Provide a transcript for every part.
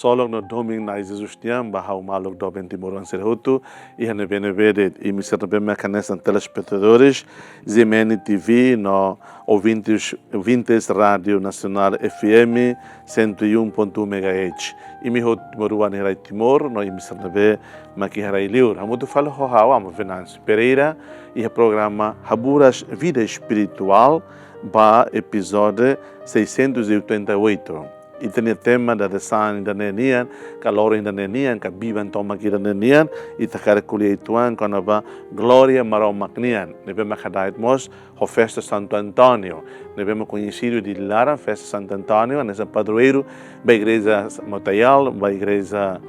solong no doming na Jesus tiang bahau maluk do bentimuran serhutu e nebe e me serve mecanismo telespectadores Zemene TV no ouvintes Rádio Nacional FM 101.1 MHz e me hot moruan herai Timor no e me serve maquiharai liur amutu falo ho hawa mo Venâncio Pereira e o programa Haburas Vida Espiritual ba episódio 688 e tem o tema da desan da nenian, calor da nenian, que biban toma aqui da nenian, e tá cara colher tuan quando va glória marau macnian. Nebe macadait mos ho festa Santo Antônio. Nebe me conhecido de Lara festa Santo Antônio, nessa padroeiro, ba igreja Motaial, ba igreja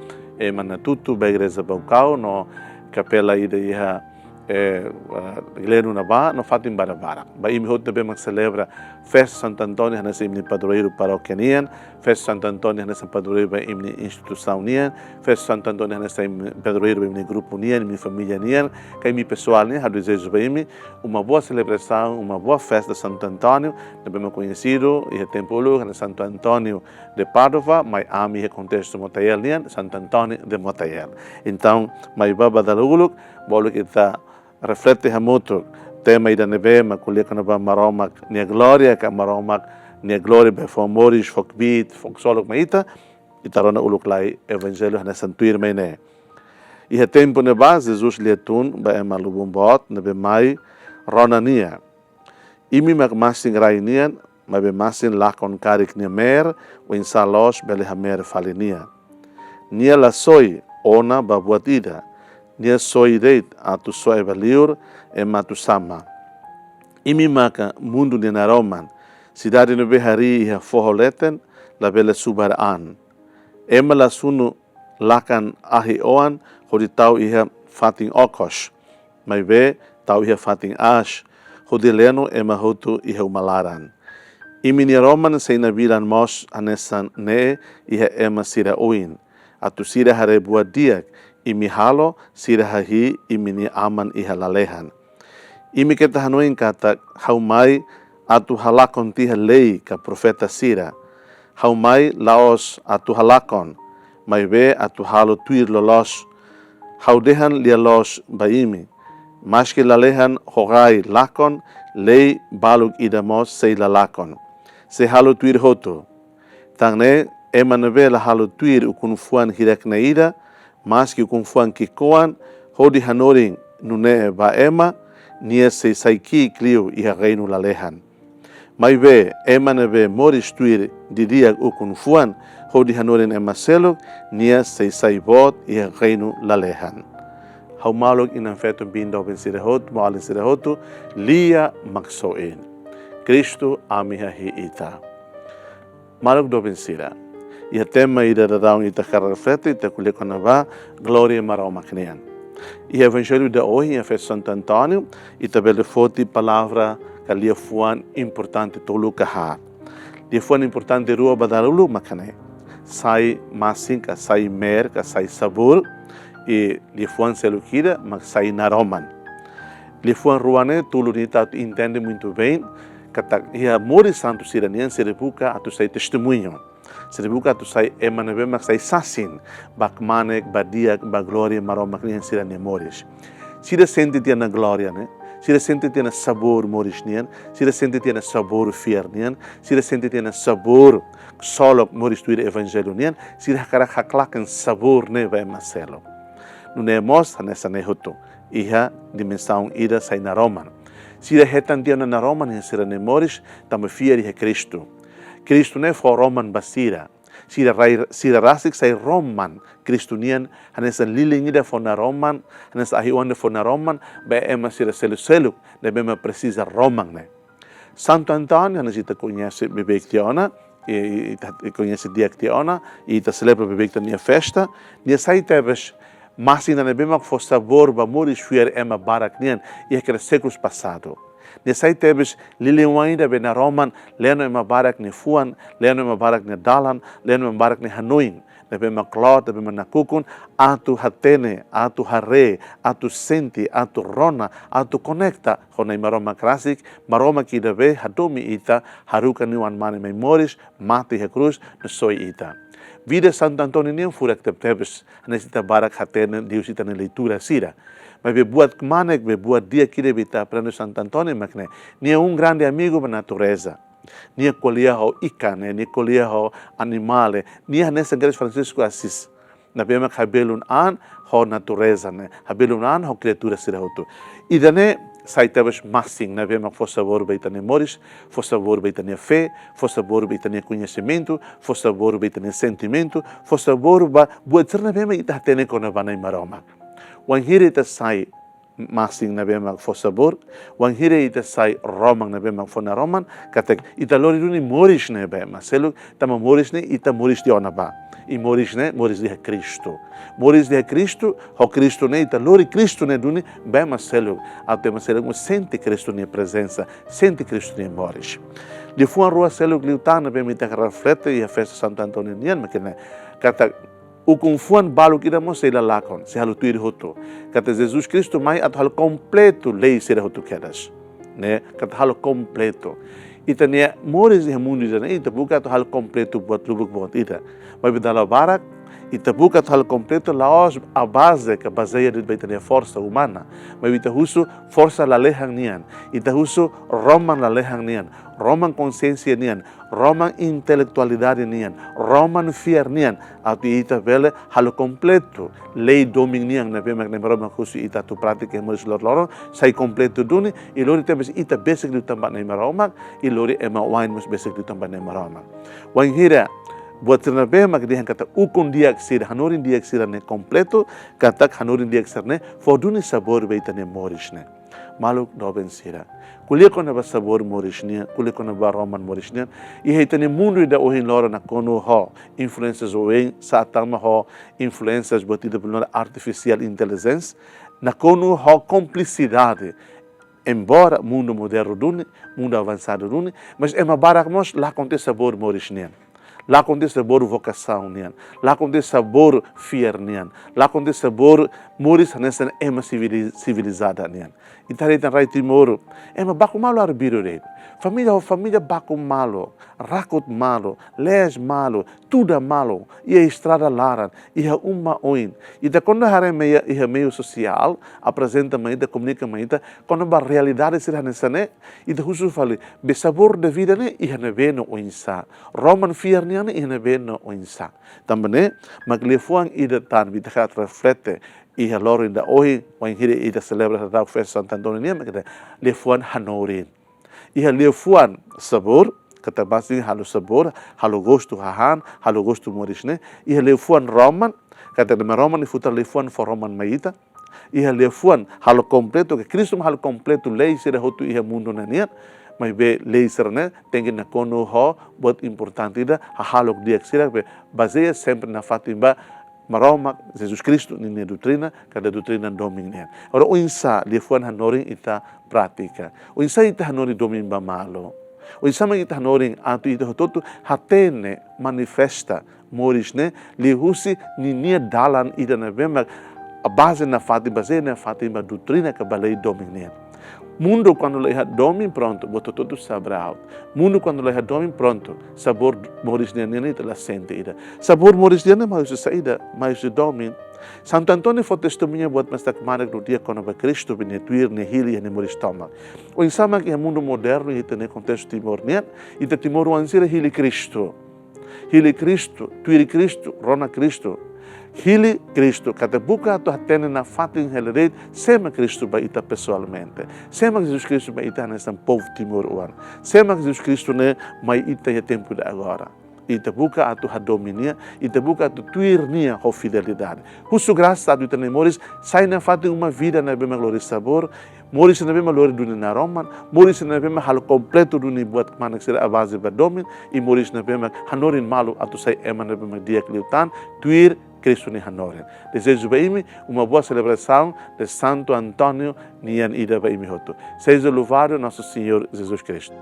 Manatutu, ba igreja Baucau, no capela ida iha Gleno na ba no fatim bara ba imi hot nebe mak celebra festa Santo Antônio nessa imni padroeiro paroquianian festa Santo Antônio nessa padroeiro ba imni instituição nian festa Santo Antônio nessa padroeiro ba imni grupo nian imni família nian que imi pessoal nian hadu desejo ba imi uma boa celebração uma boa festa de Santo Antônio nebe mak conhecido e templo na Santo Antônio de Padova mai ami e contexto Motaiel nian Santo Antônio de Motaiel então mai baba daluluk bolo kita reflete hamutu tema ida nebe makulia kana ba maromak nia gloria ka maromak nia gloria be fomoris fokbit foksolok maita itarona uluk lai evangelho na santuir mene e he tempo ne ba Jesus lietun ba emalubumbot nebe mai ronania imi mak masin rainian ma be masin lakon karik nia mer o insalos bele hamer falinia nia la soi ona ba buatida nia soi deit atu soi valiur e matu sama. Imi maka mundo ni naroman, cidade no behari iha forholeten la bela subaraan. Ema la sunu lakan ahi oan, hodi tau iha fating okos. Mai be tau iha fating ash, hodi leno ema hotu iha umalaran. Imi ni roman sei na viran mos anesan ne iha ema sira uin. Atu sira hare buat diak, imi halo sira hahi imi ni aman iha lalehan. Imi kita hanuin kata haumai atu halakon tiha lei ka profeta sira. Haumai laos atu halakon, mai be atu halo tuir lolos. Haudehan lia los baimi. Maski lalehan horai lakon lei balug idamos sei lalakon. Se halo tuir hoto. Tangne emanebe la halo tuir ukunfuan hirak na ida. Mas que com fuan kikoan hodi hanoring nune ba ema nia se saiki clio e reino lalehan mai be ema nebe moris tuir didia ukun fuan hodi hanoring emaselo nia se saibot e reino lalehan hau malog in feto bindo ben sirehot malin sirehotu lia maksoen Cristo amiha hi ita malog do ben sira e a tema ida da daun ita reflete ita kulikona ba gloria marau macnian. E o evangelho de hoje em festa Santo Antônio ita bele forte palavra que lia fuan importante tolu kaha. Lia fuan importante rua badalulu macane. Sai masin ka sai mer ka sai sabor e lia fuan selukida mak sai naroman. Lia fuan ruane tulu nita entende muito bem kata ia mori santo siranian serebuka atu sai testemunho. Seribuka tu sai emanebe mak sai sasin bak manek badiak ba gloria maro maknian sira ne moris. Sira sente tia na gloria ne. Sira sente tia na sabor moris nian. Sira sente tia na sabor fier nian. Sira sente tia na sabor solok moris tuir evangelho nian. Sira karak haklaken sabor ne vai maselo. Nune mos nessa ne hutu. Iha dimensão ida sai na Roman. Sira hetan tia na Roman ne sira ne moris tamo fier iha Cristo. Cristo ne for Roman basira. Sira rasik sai Roman Kristunian hanesa lilingida for na Roman hanesa ahiwande for na Roman ba ema sira seluk ne bema precisa Roman ne. Santo Antônio hanesa ita conhece bebek tiona e conhece dia tiona e ita celebra bebek nia festa nia sai tebes masina ne bema for sabor ba moris fier ema barak nian e aqueles séculos passado. Nesai tebes liliu ainda be na Roman, leno ema barak ni fuan, leno ema barak ni dalan, leno ema barak ni hanuin. Nebe ma klot, nebe ma nakukun, atu hatene, atu hare, atu senti, atu rona, atu konekta. Hona ima Roma klasik, maroma ki debe hadomi ita, haruka ni wan mane memoris, mati he cruz, no soi ita. vida Santo Antônio nem fura que tebes nesse tabarak hatene Deus ita na leitura sira. Mas buat kemana buat dia kira bita aprende Santo Antônio makne. Nia grande amigo da natureza. Nia colher o ikan, nia colher o animal, nia nessa igreja Francisco Assis. Na bema cabelun an ho natureza ne, cabelun an ho criatura sira hotu. E dane sai tebes masing na bema for sabor beitane moris, for sabor beitane fé, for sabor beitane conhecimento, for sabor beitane sentimento, for sabor ba buat ser na bema ita tene kona banai maroma. Wan hiri ita sai masing na bema for sabor, wan hiri ita sai romang na bema for na roman, katek ita lori duni moris na bema, selu tama moris ne ita moris di ona ba. E moris ne, moris de Cristo. Moris de Cristo, ho Cristo ne, ita lori Cristo ne duni, bema selu, até ma selu sente Cristo ne presença, sente Cristo ne moris. De fuan rua selu gliutana bema ita reflete e a festa Santo Antônio nian, ma kene, kata o confuan balu que damos sei lá com se halu tuir hoto kata Jesus Cristo mai at hal completo lei ser hoto quedas né kata hal completo itania moris de mundo ita ita buka to hal completo buat lubuk buat ita mas bidala barak ita buka to hal completo laos a base que baseia de beitania força humana mas ita husu força la lehang nian ita husu roman la lehang nian roman consciência nian roman intelectualidade nian roman fier nian atu ita vele halo completo lei dominian na bema na roman husu ita tu pratica moris lor sai completo duni e lori temos ita basic du tambah na roman e lori ema wine mus basic du tambah na roman wan hira buat terna bema que dihan kata ukun diaksir hanorin diaksir ne completo kata hanorin diaksir ne foduni sabor beitane moris ne maluk doben sira kulia kona ba sabor morisnia kulia kona ba roman morisnia e heitane mundo ida ohin lora na kono ho influências oen satama ho influências botida por artificial intelligence na kono ho complicidade embora mundo moderno dune mundo avançado dune mas é uma barakmos lá acontece sabor morisnia lá acontece sabor vocação nian lá acontece sabor fier nian lá acontece sabor moris nessa ema civilizada nian itari tan rai timor ema baku malo arbiro re família baku malo rakot malo les malo tudo malo e a estrada laran e a uma oin e da quando hare meia e a meio social apresenta meia comunica meia quando a realidade será nessa né e da husu fale be sabor da vida né e na beno oinsa roman fier nian e na beno oinsa também maglefuang ida tan bita reflete e a loro da oi wan hire ida celebra da festa Santo Antônio ne makata lefuan hanorin e a lefuan sabor kata basi halu sabor halu gosto hahan halu gosto morisne e a lefuan roman kata de roman e futa lefuan for roman maita e a lefuan halu completo que Cristo halu completo lei ser hotu e mundo na niat mas be lei ser ne tem na kono ho bot importante ida halok dia sira be baseia sempre na fatimba maroma Jesus Cristo nini doutrina kada doutrina dominian ora o insa lefuan hanorin ita prática o insa ita hanorin domin ba malo o insa man ita hanorin atu ita hototu hatene manifesta morisne li husi nini dalan ida na bema a base na fatima doutrina que balei dominian mundo quando leha domin pronto boto todo sabrao mundo quando leha domin pronto sabor morisniana ita la sente ida sabor morisniana mais saída mais domin Santo Antônio foi testemunha buat mas tak marak do dia quando Cristo benetuir ne hili ne moristoma o insama que é mundo moderno e tem contexto timor-nian e te timor wansira hili Cristo tuir Cristo rona Cristo Hili Cristo, kata buka tu hatene na fatin helerit, sema Cristo ba ita pessoalmente. Sema Jesus Cristo ba ita nessa povo timor-uan. Sema Jesus Cristo ne mai ita ya tempo de agora. Ita buka atu hadominia, ita buka atu tuirnia ho fidelidade. Husu graça atu ita moris, sai na fatin uma vida na bema glória sabor, moris na bema glória dunia na Roman, moris na bema halo completo dunia buat manak sira a base ba domin, e moris na bema hanorin malu atu sai ema na bema dia kliutan, tuir Cristo ni hanoren. Desejo baimi uma boa celebração de Santo Antônio nian ida baimi hoto. Seja louvado nosso Senhor Jesus Cristo.